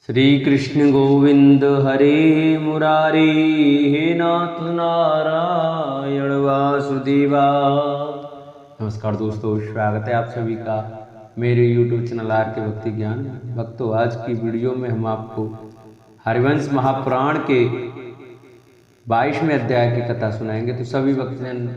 श्री कृष्ण गोविंद हरे मुरारी, हे नाथ नारायण वासुदेवा। नमस्कार दोस्तों, स्वागत है आप सभी का मेरे YouTube चैनल आर के भक्ति ज्ञान। भक्तों, आज की वीडियो में हम आपको हरिवंश महापुराण के 22वें अध्याय की कथा सुनाएंगे। तो सभी भक्तजन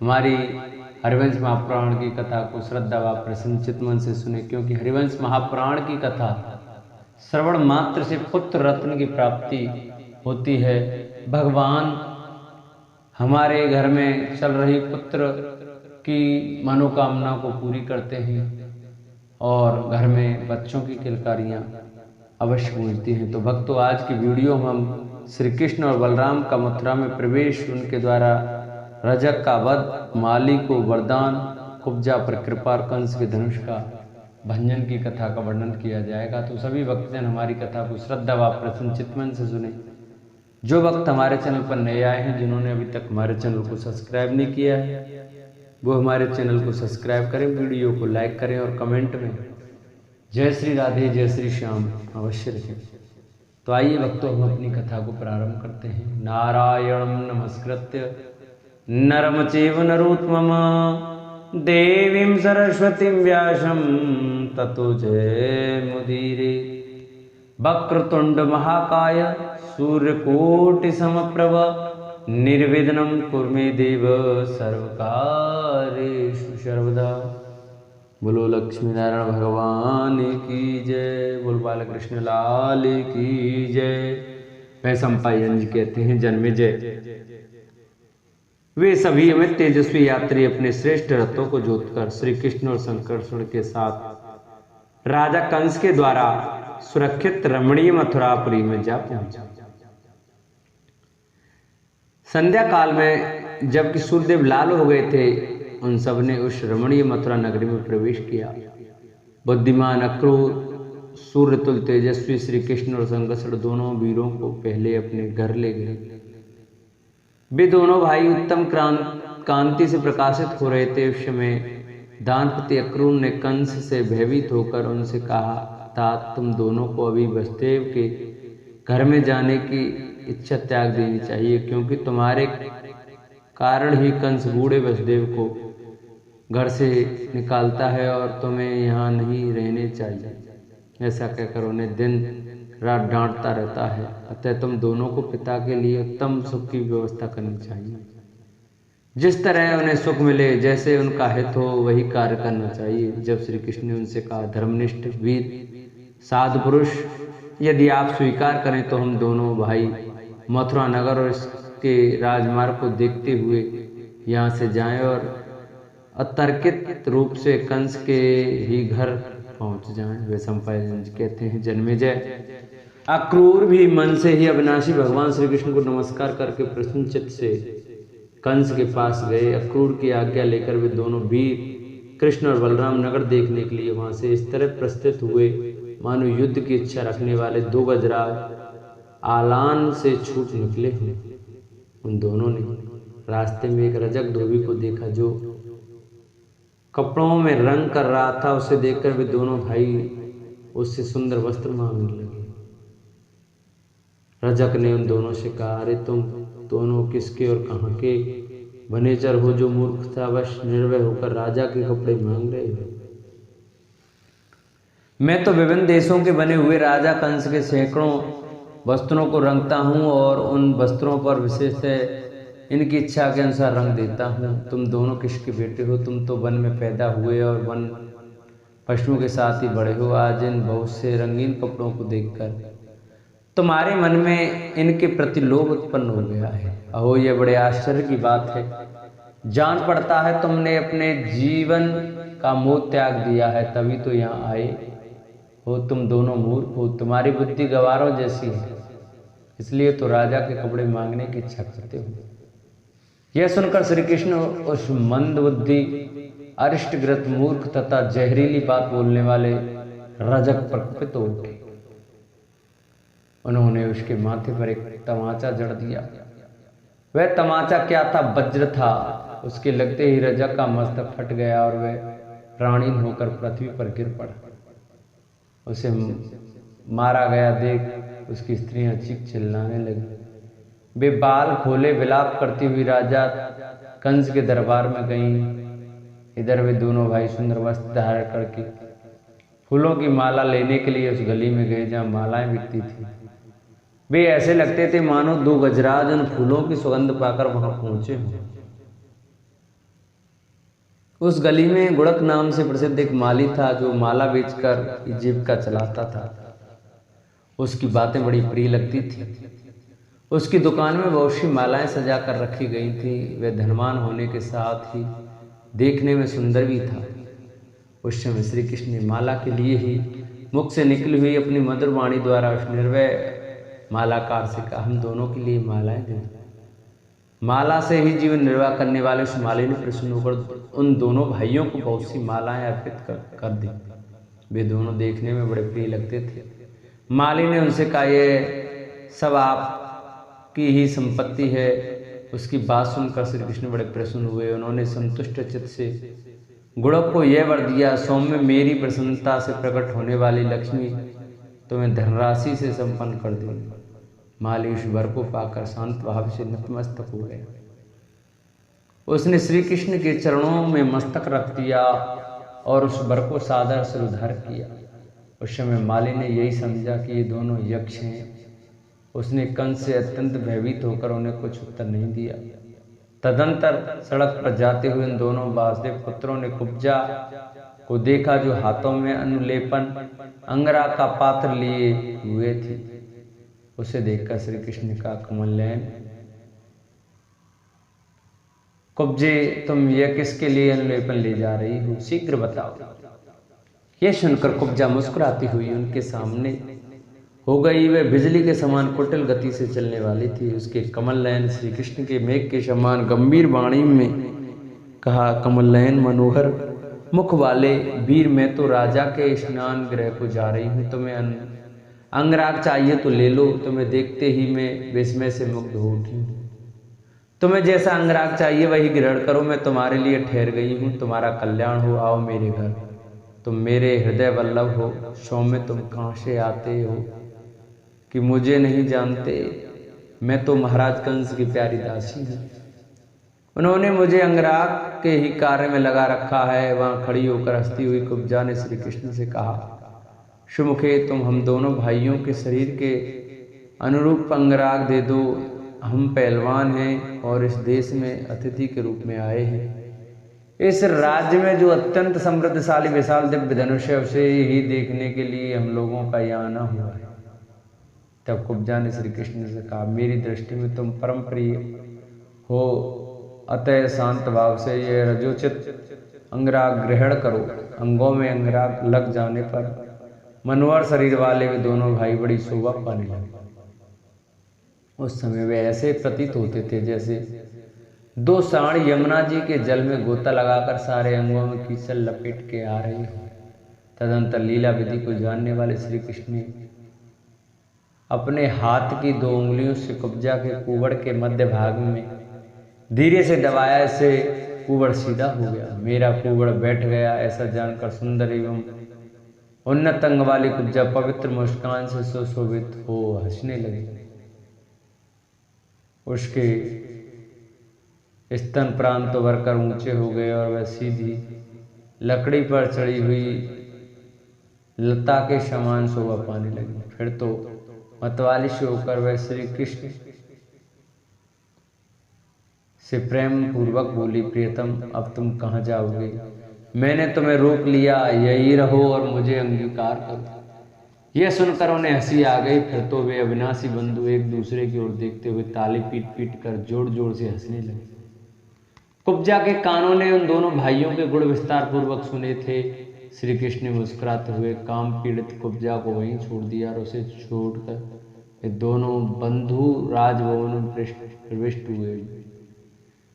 हमारी हरिवंश महापुराण की कथा को श्रद्धा व प्रसन्नचित मन से सुने, क्योंकि हरिवंश महापुराण की कथा श्रवण मात्र से पुत्र रत्न की प्राप्ति होती है। भगवान हमारे घर में चल रही पुत्र की मनोकामना को पूरी करते हैं और घर में बच्चों की किलकारियां अवश्य गूंजती हैं। तो भक्तों, आज की वीडियो में हम श्री कृष्ण और बलराम का मथुरा में प्रवेश, उनके द्वारा रजक का वध, माली को वरदान, कुब्जा पर कृपा और कंस के धनुष का भंजन की कथा का वर्णन किया जाएगा। तो सभी भक्तजन हमारी कथा को श्रद्धा व प्रसन्नचित मन से सुने। जो भक्त हमारे चैनल पर नए आए हैं, जिन्होंने अभी तक हमारे चैनल को सब्सक्राइब नहीं किया है, वो हमारे चैनल को सब्सक्राइब करें, वीडियो को लाइक करें और कमेंट में जय श्री राधे जय श्री श्याम अवश्य लिखें। तो आइए भक्तों, हम अपनी कथा को प्रारंभ करते हैं। नारायणं नमस्कृत्य नरं चैव नरोत्तमं देवीं सरस्वतीं व्यासं ततो जयमुदीरये। वक्रतुंड महाकाय सूर्यकोटि समप्रभ निर्विघ्नं कुरु मे देव सर्वकार्येषु सर्वदा। बोलो लक्ष्मी नारायण भगवान की जय, बोल बालकृष्ण लाल की जय। वैशंपायन जी कहते हैं, जन्मेजय वे सभी हमें तेजस्वी यात्री अपने श्रेष्ठ रथों को जोतकर श्री कृष्ण और शंकरसुर के साथ राजा कंस के द्वारा सुरक्षित रमणीय मथुरापुरी में जा पहुंचा। संध्या काल में जबकि सूर्यदेव लाल हो गए थे, उन सब ने उस रमणीय मथुरा नगरी में प्रवेश किया। बुद्धिमान, अक्रूर, सूर्यतुल तेजस्वी श्री कृष्ण और शंकरसुर दोनों वीरों को पहले अपने घर ले गए। वे दोनों भाई उत्तम कांति से प्रकाशित हो रहे थे। उस समय दानपति अक्रूर ने कंस से भयभीत होकर उनसे कहा था, तुम दोनों को अभी वसुदेव के घर में जाने की इच्छा त्याग देनी चाहिए, क्योंकि तुम्हारे कारण ही कंस बूढ़े वसुदेव को घर से निकालता है और तुम्हें यहाँ नहीं रहने चाहिए। ऐसा कहकर उन्हें दिन रात डांटता रहता है। अतः तुम दोनों को पिता के लिए उत्तम सुख की व्यवस्था करनी चाहिए। जिस तरह उन्हें सुख मिले, जैसे उनका हित हो, वही कार्य करना चाहिए। जब श्री कृष्ण ने उनसे कहा, धर्मनिष्ठ वीर साधु पुरुष, यदि आप स्वीकार करें तो हम दोनों भाई मथुरा नगर और इसके राजमार्ग को देखते हुए यहाँ से जाएं और अतर्कित रूप से कंस के ही घर पहुंच जाएं। वे सम्पायन कहते हैं, जन्मेजय अक्रूर भी मन से ही अविनाशी भगवान श्री कृष्ण को नमस्कार करके प्रसन्नचित्त से कंस के पास गए। अक्रूर की आज्ञा लेकर वे दोनों वीर कृष्ण और बलराम नगर देखने के लिए वहां से इस तरह प्रस्थित हुए मानो युद्ध की इच्छा रखने वाले दो गजराज आलान से छूट निकले हुए। उन दोनों ने रास्ते में एक रजक धोबी को देखा जो कपड़ों में रंग कर रहा था। उसे देखकर वे दोनों भाई उससे सुंदर वस्त्र मांगने लगे। रजक ने उन दोनों से कहा, अरे तुम दोनों किसके और कहाँ के वनेचर हो जो मूर्खतावश निर्भय होकर राजा के कपड़े मांग रहे हो? मैं तो विभिन्न देशों के बने हुए राजा कंस के सैकड़ों वस्त्रों को रंगता हूँ और उन वस्त्रों पर विशेषतः इनकी इच्छा के अनुसार रंग देता हूँ। तुम दोनों किसके बेटे हो? तुम तो वन में पैदा हुए और वन पशुओं के साथ ही बड़े हो। आज इन बहुत से रंगीन कपड़ों को देखकर तुम्हारे मन में इनके प्रति लोभ उत्पन्न हो गया है। अहो, यह बड़े आश्चर्य की बात है। जान पड़ता है तुमने अपने जीवन का मोह त्याग दिया है, तभी तो यहाँ आए हो। तुम दोनों मूर्ख हो, तुम्हारी बुद्धि गवारों जैसी है, इसलिए तो राजा के कपड़े मांगने की इच्छा करते हो। यह सुनकर श्री कृष्ण उस मंद बुद्धि, अरिष्टग्रत, मूर्ख तथा जहरीली बात बोलने वाले रजक पर कुपित हो उठे। उन्होंने उसके माथे पर एक तमाचा जड़ दिया। वह तमाचा क्या था? वज्र था। उसके लगते ही रजक का मस्तक फट गया और वह प्राणहीन होकर पृथ्वी पर गिर पड़ा। उसे मारा गया देख उसकी स्त्रियां चीख चिल्लाने लगी। वे बाल खोले विलाप करती हुई राजा कंस के दरबार में गईं। इधर वे दोनों भाई सुंदर वस्त्र धारण करके फूलों की माला लेने के लिए उस गली में गए जहां मालाएं बिकती थी। वे ऐसे लगते थे मानो दो गजराज उन फूलों की सुगंध पाकर वहां पहुंचे हों। उस गली में गुड़क नाम से प्रसिद्ध एक माली था जो माला बेचकर जीविका चलाता था। उसकी बातें बड़ी प्रिय लगती थी। उसकी दुकान में बहुत सी मालाएं सजा कर रखी गई थी। वह धनवान होने के साथ ही देखने में सुंदर भी था। उस समय श्री कृष्ण ने माला के लिए ही मुख से निकली हुई अपनी मधुर वाणी द्वारा उस निर्भय मालाकार से कहा, हम दोनों के लिए मालाएं दें। माला से ही जीवन निर्वाह करने वाले उस माली ने प्रसन्न होकर उन दोनों भाइयों को बहुत सी मालाएं अर्पित कर दी। वे दोनों देखने में बड़े प्रिय लगते थे। माली ने उनसे कहा, ये सब आपकी ही संपत्ति है। उसकी बात सुनकर श्री कृष्ण बड़े प्रसन्न हुए। उन्होंने संतुष्ट चित्त से गुड़क को यह वर दिया, सौम्य मेरी प्रसन्नता से प्रकट होने वाली लक्ष्मी तुम्हें धनराशि से संपन्न कर देगी। माली उस वर को पाकर शांत भाव से नतमस्तक हो गया। उसने श्री कृष्ण के चरणों में मस्तक रख दिया और उस वर को सादर से उद्धार किया। उस समय माली ने यही समझा कि ये दोनों यक्ष हैं। उसने कंस से अत्यंत भयभीत होकर उन्हें कुछ उत्तर नहीं दिया। तदंतर सड़क पर जाते हुए उन दोनों वासुदेव पुत्रों ने कुब्जा को देखा जो हाथों में अनुलेपन अंगरा का पात्र लिए हुए थे। उसे देखकर श्री कृष्ण ने कहा, कमलनयन कुब्जे, तुम यह किसके लिए अनुलेपन ले जा रही हो? शीघ्र बताओ। यह सुनकर कुब्जा मुस्कुराती हुई उनके सामने हो गई। वह बिजली के समान कुटिल गति से चलने वाली थी। उसके कमल नयन श्री कृष्ण के मेघ के समान गंभीर वाणी में कहा, कमल नयन मनोहर मुख वाले वीर, मैं तो राजा के स्नान गृह को जा रही हूँ। तुम्हें अंगराग चाहिए तो ले लो। तुम्हें देखते ही मैं विस्मय से मुग्ध हो उठी हूँ। तुम्हें जैसा अंगराग चाहिए वही ग्रहण करो। मैं तुम्हारे लिए ठहर गई हूँ। तुम्हारा कल्याण हो, आओ मेरे घर। तुम मेरे हृदय वल्लभ हो। सौम्य, तुम कहाँ से आते हो कि मुझे नहीं जानते? मैं तो महाराज कंस की प्यारी दासी हूँ। उन्होंने मुझे अंगराग के ही कार्य में लगा रखा है। वहां खड़ी होकर हंसती हुई कुब्जा ने श्री कृष्ण से कहा, सुमुखे, तुम हम दोनों भाइयों के शरीर के अनुरूप अंगराग दे दो। हम पहलवान हैं और इस देश में अतिथि के रूप में आए हैं। इस राज्य में जो अत्यंत समृद्धशाली विशाल दिव्य धनुष है उसे ही देखने के लिए हम लोगों का यहाँ आना हुआ है। तब कुब्जा ने श्री कृष्ण से कहा, मेरी दृष्टि में तुम परम प्रिय हो, अतः शांत भाव से यह रजोचित अंगराग ग्रहण करो। अंगों में अंगराग लग जाने पर मनोहर शरीर वाले वे दोनों भाई बड़ी शोभा पाने लगे। उस समय वे ऐसे प्रतीत होते थे जैसे दो साण यमुना जी के जल में गोता लगाकर सारे अंगों में कीचड़ लपेट के आ रही हो। तदंतर लीला विधि को जानने वाले श्री कृष्ण ने अपने हाथ की 2 उंगलियों से कुब्जा के कुबड़ के मध्य भाग में धीरे से दबाया। इससे कुबड़ सीधा हो गया। मेरा कुबड़ बैठ गया। ऐसा जानकर सुंदर एवं उन्नत अंग वाली कुब्जा पवित्र मुस्कान से सुशोभित हो हंसने लगी। उसके स्तन प्रांत तो भरकर ऊंचे हो गए और वह सीधी लकड़ी पर चढ़ी हुई लता के समान शोभा पाने लगी। फिर तो मतवाली से होकर वह श्री कृष्ण से प्रेम पूर्वक बोली, प्रियतम, अब तुम कहाँ जाओगे? मैंने तुम्हें रोक लिया, यही रहो और मुझे अंगीकार करो। यह सुनकर उन्हें हंसी आ गई। फिर तो वे अविनाशी बंधु एक दूसरे की ओर देखते हुए ताली पीट पीट कर जोर जोर से हंसने लगे। कुब्जा के कानों ने उन दोनों भाइयों के गुण विस्तार पूर्वक सुने थे। श्री कृष्ण ने मुस्कुराते हुए काम पीड़ित कुब्जा को वहीं छोड़ दिया और उसे छोड़कर वे दोनों बंधु राजभवन में प्रविष्ट हुए।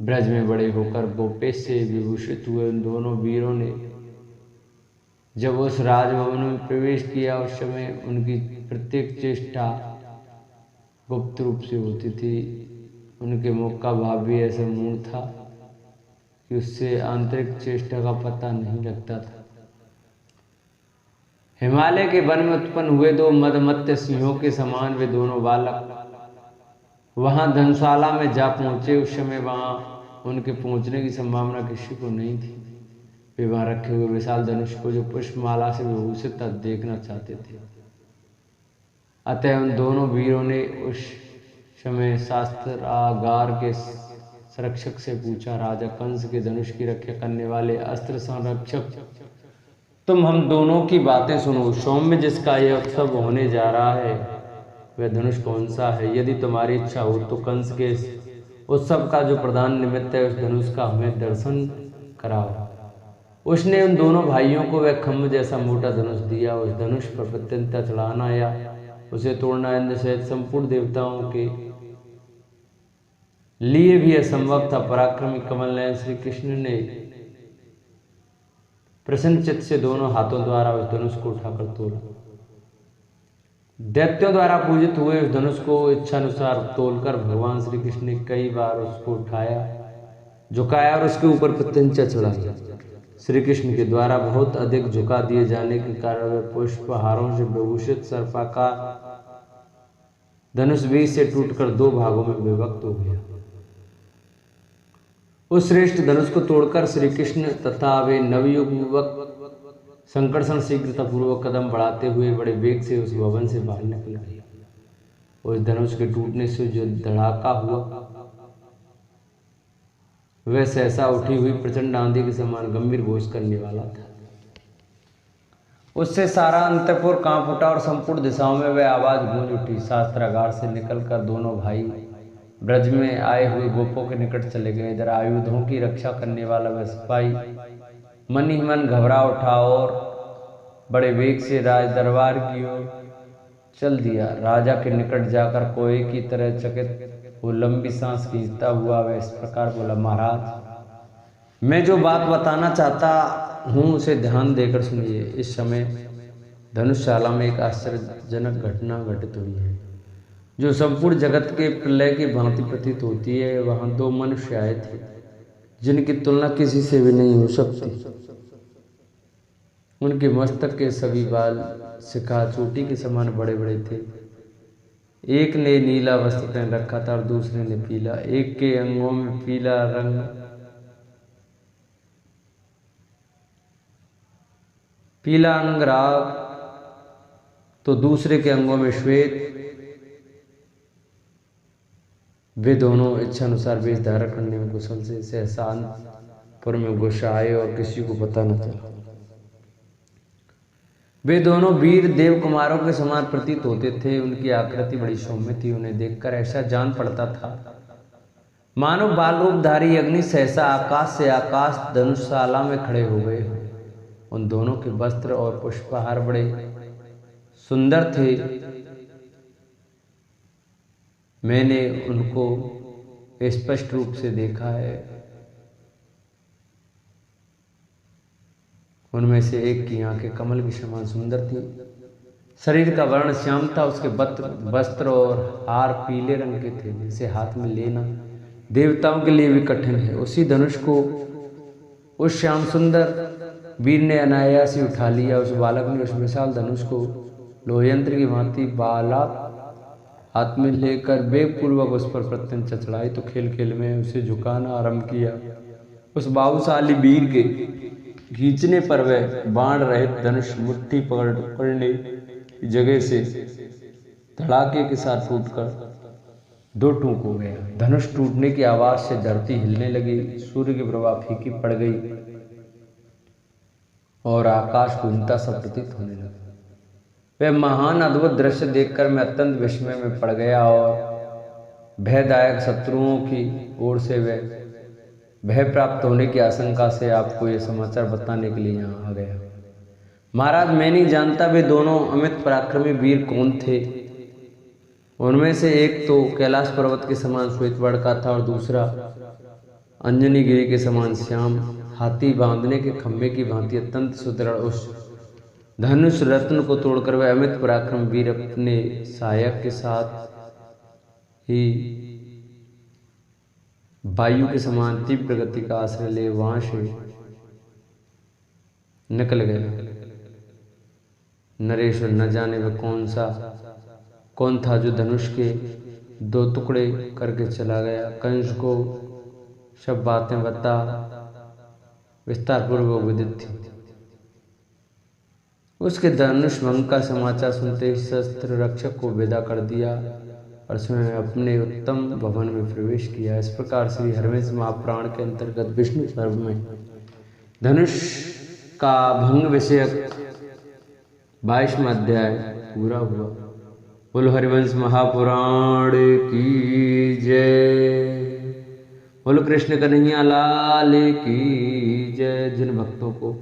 ब्रज में बड़े होकर गोपेश से विभूषित हुए उन दोनों वीरों ने जब उस राजभवन में प्रवेश किया उस समय उनकी प्रत्येक चेष्टा गुप्त रूप से होती थी। उनके मुख का भाव भी ऐसा मूढ़ था कि उससे आंतरिक चेष्टा का पता नहीं लगता था। हिमालय के वन में उत्पन्न हुए दो मदमत्त सिंहों के समान वे दोनों बालक वहां धर्मशाला में जा पहुंचे। उस समय वहां उनके पहुंचने की संभावना किसी को नहीं थी। वे वहां रखे हुए विशाल धनुष को जो पुष्पमाला से विभूषित था देखना चाहते थे। अतः उन दोनों वीरों ने उस समय शास्त्रागार के संरक्षक से पूछा, राजा कंस के धनुष की रक्षा करने वाले अस्त्र संरक्षक, तुम हम दोनों की बातें सुनो। सौम्य जिसका यह उत्सव होने जा रहा है वह धनुष कौन सा है? यदि तुम्हारी इच्छा हो तो कंस के उत्सव का जो प्रधान निमित्त है उस धनुष का हमें दर्शन कराओ। उसने उन दोनों भाइयों को वह खम्भ जैसा मोटा धनुष दिया। उस धनुष पर प्रत्यंता चढ़ाना या उसे तोड़ना इंद्र सहित संपूर्ण देवताओं के लिए भी असंभव था। पराक्रमी कमल नयन श्री कृष्ण ने प्रसन्न चित्त से दोनों हाथों द्वारा उस धनुष को उठाकर तोड़ा। दैत्यों द्वारा पूजित हुए उस धनुष को इच्छानुसार तोलकर भगवान श्री कृष्ण ने कई बार उसको उठाया, झुकाया और उसके ऊपर प्रत्यंचा चढ़ाया। श्री कृष्ण के द्वारा बहुत अधिक झुका दिए जाने के कारण वह पुष्पहारों से विभूषित सर्पाकार धनुष बीच से टूटकर दो भागों में विभक्त हो गया। उस श्रेष्ठ धनुष को तोड़कर श्री कृष्ण तथा वे नवयुवक संकर्षण शीघ्रतापूर्वक कदम बढ़ाते हुए बड़े वेग से उस भवन से बाहर निकल गए। उस धनुष के टूटने से जो धड़ाका हुआ वह सहसा उठी हुई प्रचंड आंधी के समान गंभीर घोष करने वाला था। उससे सारा अंतपुर कांप उठा और संपूर्ण दिशाओं में वह आवाज गूंज उठी। शास्त्रागार से निकलकर दोनों भाई ब्रज में आए हुए गोपों के निकट चले गए। इधर आयुधों की रक्षा करने वाला वह सिपाही मन ही मन घबरा उठा और बड़े वेग से राज दरबार की ओर चल दिया। राजा के निकट जाकर कोए की तरह चकित वो लंबी सांस खींचता हुआ वह इस प्रकार बोला, महाराज मैं जो बात बताना चाहता हूँ उसे ध्यान देकर सुनिए। इस समय धनुषशाला में एक आश्चर्यजनक घटना घटित हुई है जो संपूर्ण जगत के प्रलय की भांति प्रतीत होती है। वहां दो मनुष्य आए थे जिनकी तुलना किसी से भी नहीं हो सकती। उनके मस्तक के सभी बाल शिखा चोटी के समान बड़े बड़े थे। एक ने नीला वस्त्र पहन रखा था और दूसरे ने पीला। एक के अंगों में पीला रंग पीला अंगराग तो दूसरे के अंगों में श्वेत। वे दोनों इच्छानुसार वेश धारण करने में कुशल से सहसानपुर में घुस आए और किसी को पता न चला। वे दोनों वीर देव कुमारों के समान प्रतीत होते थे। उनकी आकृति बड़ी सौम्य थी। उन्हें देखकर ऐसा जान पड़ता था मानो बाल रूपधारी अग्नि सहसा आकाश से आकाश धनुषशाला में खड़े हो गए। उन दोनों के वस्त्र और पुष्पहार बड़े सुंदर थे। मैंने उनको स्पष्ट रूप से देखा है। उनमें से एक की आंखें कमल के समान सुंदर थी। शरीर का वर्ण श्याम था। उसके वस्त्र और हार पीले रंग के थे जिसे हाथ में लेना देवताओं के लिए भी कठिन है। उसी धनुष को उस श्याम सुंदर वीर ने अनायास ही उठा लिया। उस बालक ने उस विशाल धनुष को लोहयंत्र की भांति बालक हाथ में लेकर वेगपूर्वक उस पर प्रत्यंचा चढ़ाई तो खेल खेल में उसे झुकाना आरंभ किया। उस बाहुशाली वीर के खींचने पर वह बाण रहित धनुष मुट्ठी पकड़ने की जगह से धड़ाके के साथ टूटकर दो टूक हो गया। धनुष टूटने की आवाज से धरती हिलने लगी। सूर्य की प्रभा फीकी पड़ गई और आकाश गूंजता सा प्रतीत होने लगा। वह महान अद्भुत दृश्य देखकर मैं अत्यंत विस्मय में पड़ गया और भयदायक शत्रुओं की ओर से वह भय प्राप्त होने की आशंका से आपको यह समाचार बताने के लिए यहाँ आ गया। महाराज मैं नहीं जानता वे दोनों अमित पराक्रमी वीर कौन थे। उनमें से एक तो कैलाश पर्वत के समान श्वेत वर्ण का था और दूसरा अंजनी गिरी के समान श्याम हाथी बांधने के खम्भे की भांति अत्यंत सुदृढ़। उस धनुष रत्न को तोड़कर वह अमित पराक्रम वीर अपने सहायक के साथ ही वायु के समान तीव्र गति का आश्रय ले वहां से निकल गए। नरेश्वर न जाने वह कौन था जो धनुष के 2 टुकड़े करके चला गया। कंस को सब बातें बता विस्तार पूर्वक विदित थी। उसके धनुष भंग का समाचार सुनते ही शस्त्र रक्षक को विदा कर दिया और स्वयं अपने उत्तम भवन में प्रवेश किया। इस प्रकार श्री हरिवंश महापुराण के अंतर्गत विष्णु पर्व में धनुष का भंग विषयक 22वां अध्याय पूरा हुआ। बोलो हरिवंश महापुराण की जय। बोलो कृष्ण कन्हैया लाल की जय। जिन भक्तों को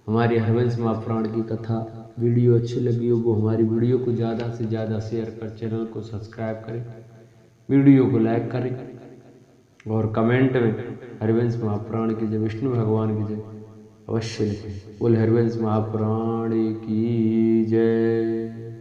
हमारी हरिवंश महापुराण की कथा वीडियो अच्छी लगी हो वो हमारी वीडियो को ज़्यादा से ज़्यादा शेयर कर, चैनल को सब्सक्राइब करें, वीडियो को लाइक करें और कमेंट में हरिवंश महापुराण की जय, विष्णु भगवान की जय अवश्य लिखें। बोल हरिवंश महापुराण की जय।